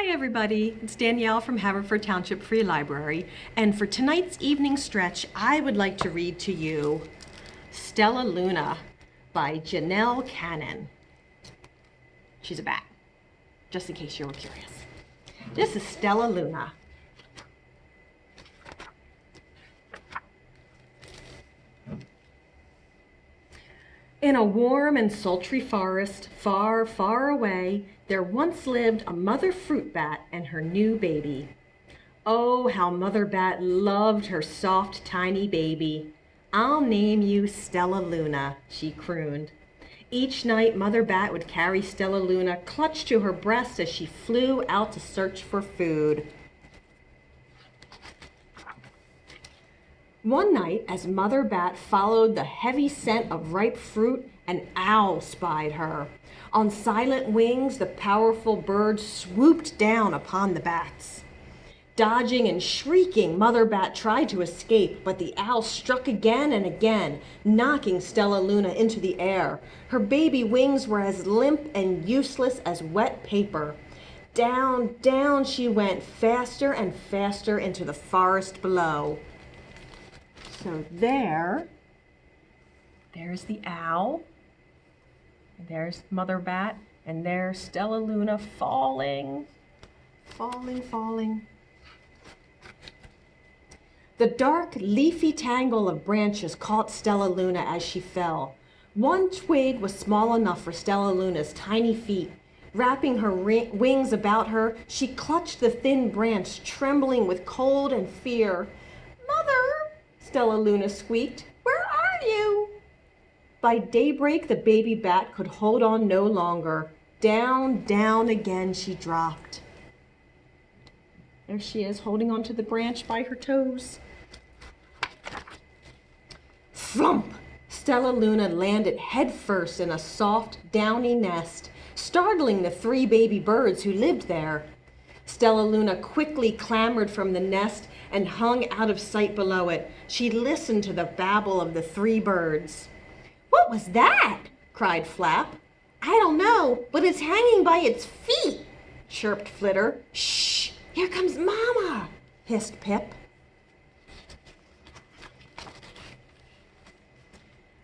Hi everybody, it's Danielle from Haverford Township Free Library, and for tonight's evening stretch I would like to read to you Stellaluna by Danielle Cannon. She's a bat, just in case you were curious. This is Stellaluna. In a warm and sultry forest, far, far away, there once lived a mother fruit bat and her new baby. Oh, how Mother Bat loved her soft, tiny baby. "I'll name you Stellaluna," she crooned. Each night, Mother Bat would carry Stellaluna clutched to her breast as she flew out to search for food. One night, as Mother Bat followed the heavy scent of ripe fruit, an owl spied her. On silent wings, the powerful bird swooped down upon the bats. Dodging and shrieking, Mother Bat tried to escape, but the owl struck again and again, knocking Stellaluna into the air. Her baby wings were as limp and useless as wet paper. Down, down she went, faster and faster into the forest below. So there's the owl, and there's Mother Bat, and there's Stellaluna falling, falling. The dark, leafy tangle of branches caught Stellaluna as she fell. One twig was small enough for Stellaluna's tiny feet. Wrapping her wings about her, she clutched the thin branch, trembling with cold and fear. "Mother," Stellaluna squeaked, "where are you?" By daybreak, the baby bat could hold on no longer. Down, down again she dropped. There she is, holding onto the branch by her toes. Flump! Stellaluna landed headfirst in a soft, downy nest, startling the 3 baby birds who lived there. Stellaluna quickly clambered from the nest and hung out of sight below it. She listened to the babble of the 3 birds. "What was that?" cried Flap. "I don't know, but it's hanging by its feet," chirped Flitter. "Shh! Here comes Mama!" hissed Pip.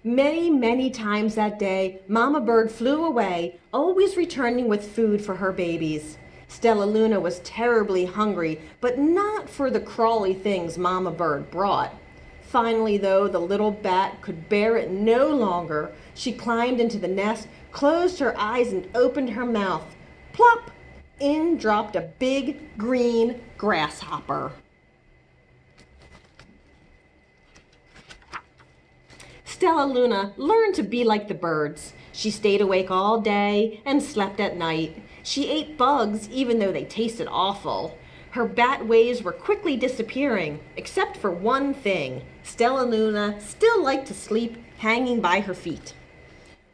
Many, many times that day, Mama Bird flew away, always returning with food for her babies. Stellaluna was terribly hungry, but not for the crawly things Mama Bird brought. Finally, though, the little bat could bear it no longer. She climbed into the nest, closed her eyes, and opened her mouth. Plop! In dropped a big green grasshopper. Stellaluna learned to be like the birds. She stayed awake all day and slept at night. She ate bugs even though they tasted awful. Her bat ways were quickly disappearing, except for one thing. Stellaluna still liked to sleep hanging by her feet.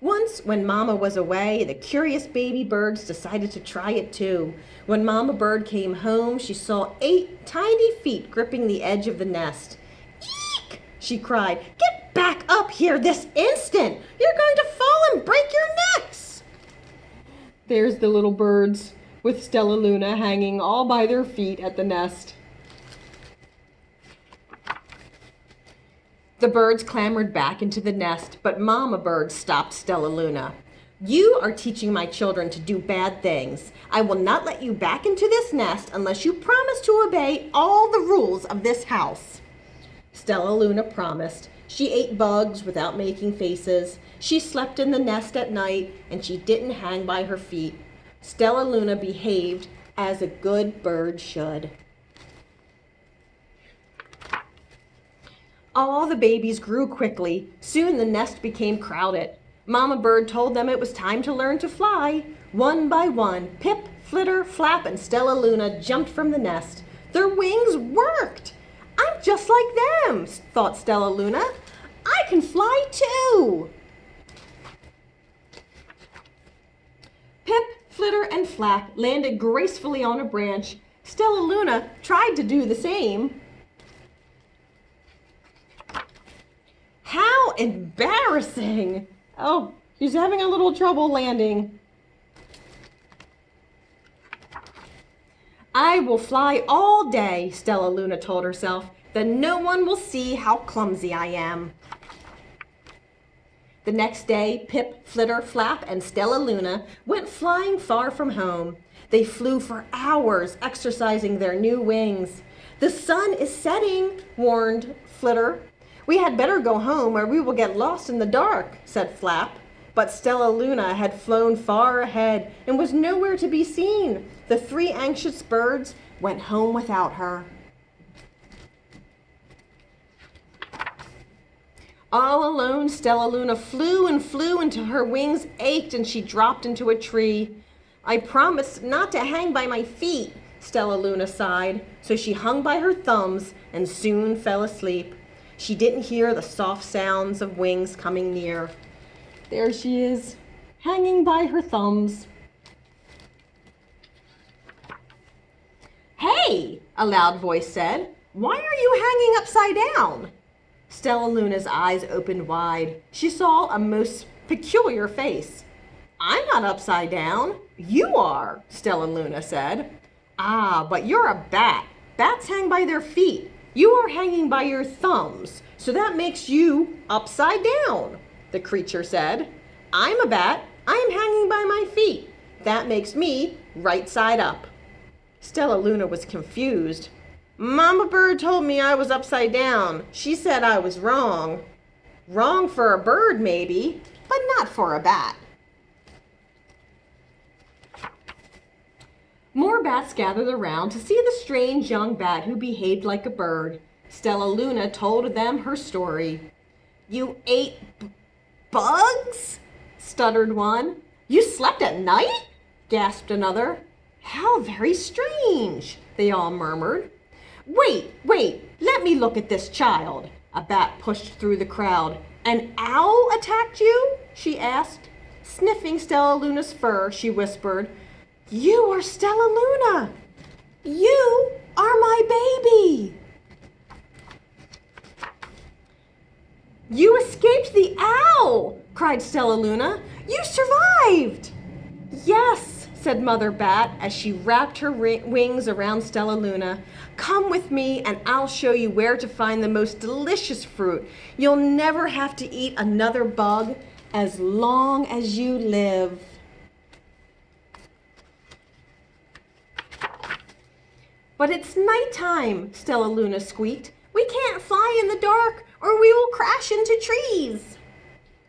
Once, when Mama was away, the curious baby birds decided to try it too. When Mama Bird came home, she saw 8 tiny feet gripping the edge of the nest. "Eek!" she cried. "Get back up here this instant! You're going to fall and break your necks!" There's the little birds, with Stellaluna hanging all by their feet at the nest. The birds clambered back into the nest, but Mama Bird stopped Stellaluna. "You are teaching my children to do bad things. I will not let you back into this nest unless you promise to obey all the rules of this house." Stellaluna promised. She ate bugs without making faces. She slept in the nest at night, and she didn't hang by her feet. Stellaluna behaved as a good bird should. All the babies grew quickly. Soon the nest became crowded. Mama Bird told them it was time to learn to fly. One by one, Pip, Flitter, Flap, and Stellaluna jumped from the nest. Their wings worked. "I'm just like them," thought Stellaluna. "I can fly too." Pip, Flitter, and Flap landed gracefully on a branch. Stellaluna tried to do the same. How embarrassing! Oh, she's having a little trouble landing. I will fly all day, Stellaluna told herself. Then no one will see how clumsy I am. The next day, Pip, Flitter, Flap, and Stellaluna went flying far from home. They flew for hours, exercising their new wings. The sun is setting, warned Flitter. We had better go home or we will get lost in the dark, said Flap. But Stellaluna had flown far ahead and was nowhere to be seen. The three anxious birds went home without her. All alone, Stellaluna flew and flew until her wings ached and she dropped into a tree. I promised not to hang by my feet, Stellaluna sighed, so she hung by her thumbs and soon fell asleep. She didn't hear the soft sounds of wings coming near. There she is, hanging by her thumbs. Hey, a loud voice said, why are you hanging upside down? Stellaluna's eyes opened wide. She saw a most peculiar face. I'm not upside down. You are, Stellaluna said. Ah, but you're a bat. Bats hang by their feet. You are hanging by your thumbs, so that makes you upside down, the creature said. I'm a bat. I'm hanging by my feet. That makes me right side up. Stellaluna was confused. Mama Bird told me I was upside down. She said I was wrong. Wrong for a bird, maybe, but not for a bat. More bats gathered around to see the strange young bat who behaved like a bird. Stellaluna told them her story. You ate bugs? Stuttered one. You slept at night? Gasped another. How very strange, they all murmured. Wait, let me look at this child. A bat pushed through the crowd. An owl attacked you? She asked. Sniffing Stellaluna's fur, she whispered, You are Stellaluna. You are my baby. You escaped the owl, cried Stellaluna. You survived. Yes, said Mother Bat as she wrapped her wings around Stellaluna. Come with me and I'll show you where to find the most delicious fruit. You'll never have to eat another bug as long as you live. But it's nighttime, Stellaluna squeaked. We can't fly in the dark or we will crash into trees.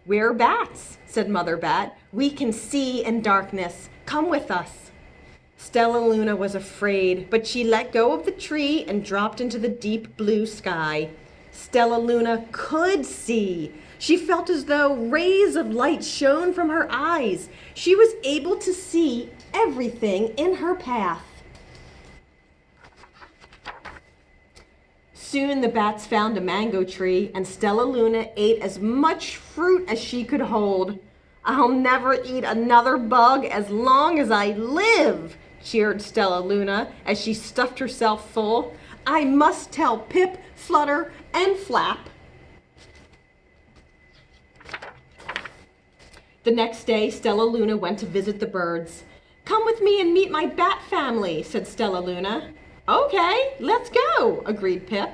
We're bats, said Mother Bat. We can see in darkness. Come with us. Stellaluna was afraid, but she let go of the tree and dropped into the deep blue sky. Stellaluna could see. She felt as though rays of light shone from her eyes. She was able to see everything in her path. Soon the bats found a mango tree, and Stellaluna ate as much fruit as she could hold. I'll never eat another bug as long as I live, cheered Stellaluna as she stuffed herself full. I must tell Pip, Flutter, and Flap. The next day, Stellaluna went to visit the birds. Come with me and meet my bat family, said Stellaluna. Okay, let's go, agreed Pip.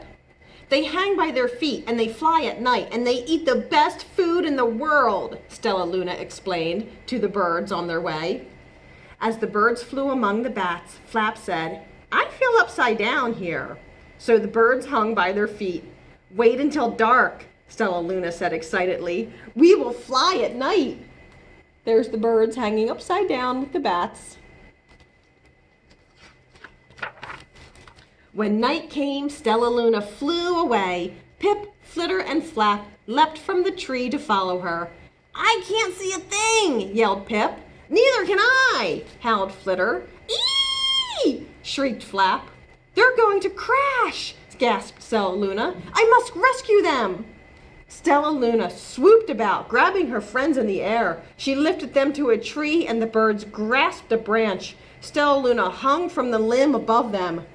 They hang by their feet and they fly at night and they eat the best food in the world, Stellaluna explained to the birds on their way. As the birds flew among the bats, Flap said, I feel upside down here. So the birds hung by their feet. Wait until dark, Stellaluna said excitedly. We will fly at night. There's the birds hanging upside down with the bats. When night came, Stellaluna flew away. Pip, Flitter, and Flap leapt from the tree to follow her. I can't see a thing, yelled Pip. Neither can I, howled Flitter. Eee! Shrieked Flap. They're going to crash, gasped Stellaluna. I must rescue them. Stellaluna swooped about, grabbing her friends in the air. She lifted them to a tree, and the birds grasped a branch. Stellaluna hung from the limb above them.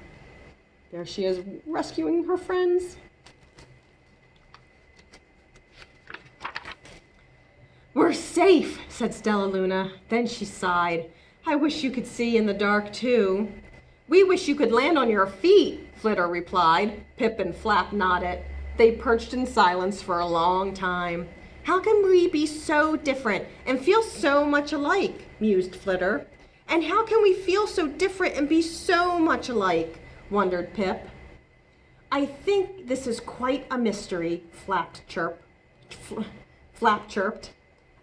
There she is, rescuing her friends. We're safe, said Stellaluna. Then she sighed. I wish you could see in the dark, too. We wish you could land on your feet, Flitter replied. Pip and Flap nodded. They perched in silence for a long time. How can we be so different and feel so much alike, mused Flitter. And how can we feel so different and be so much alike, wondered Pip. I think this is quite a mystery, Flap chirped.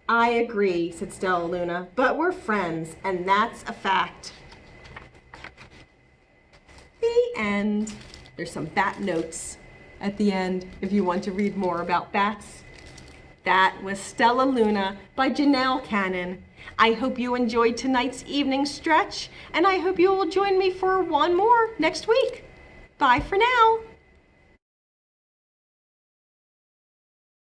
I agree, said Stellaluna, but we're friends, and that's a fact. The end. There's some bat notes at the end if you want to read more about bats. That was Stellaluna by Danielle Cannon. I hope you enjoyed tonight's evening stretch, and I hope you will join me for one more next week. Bye for now.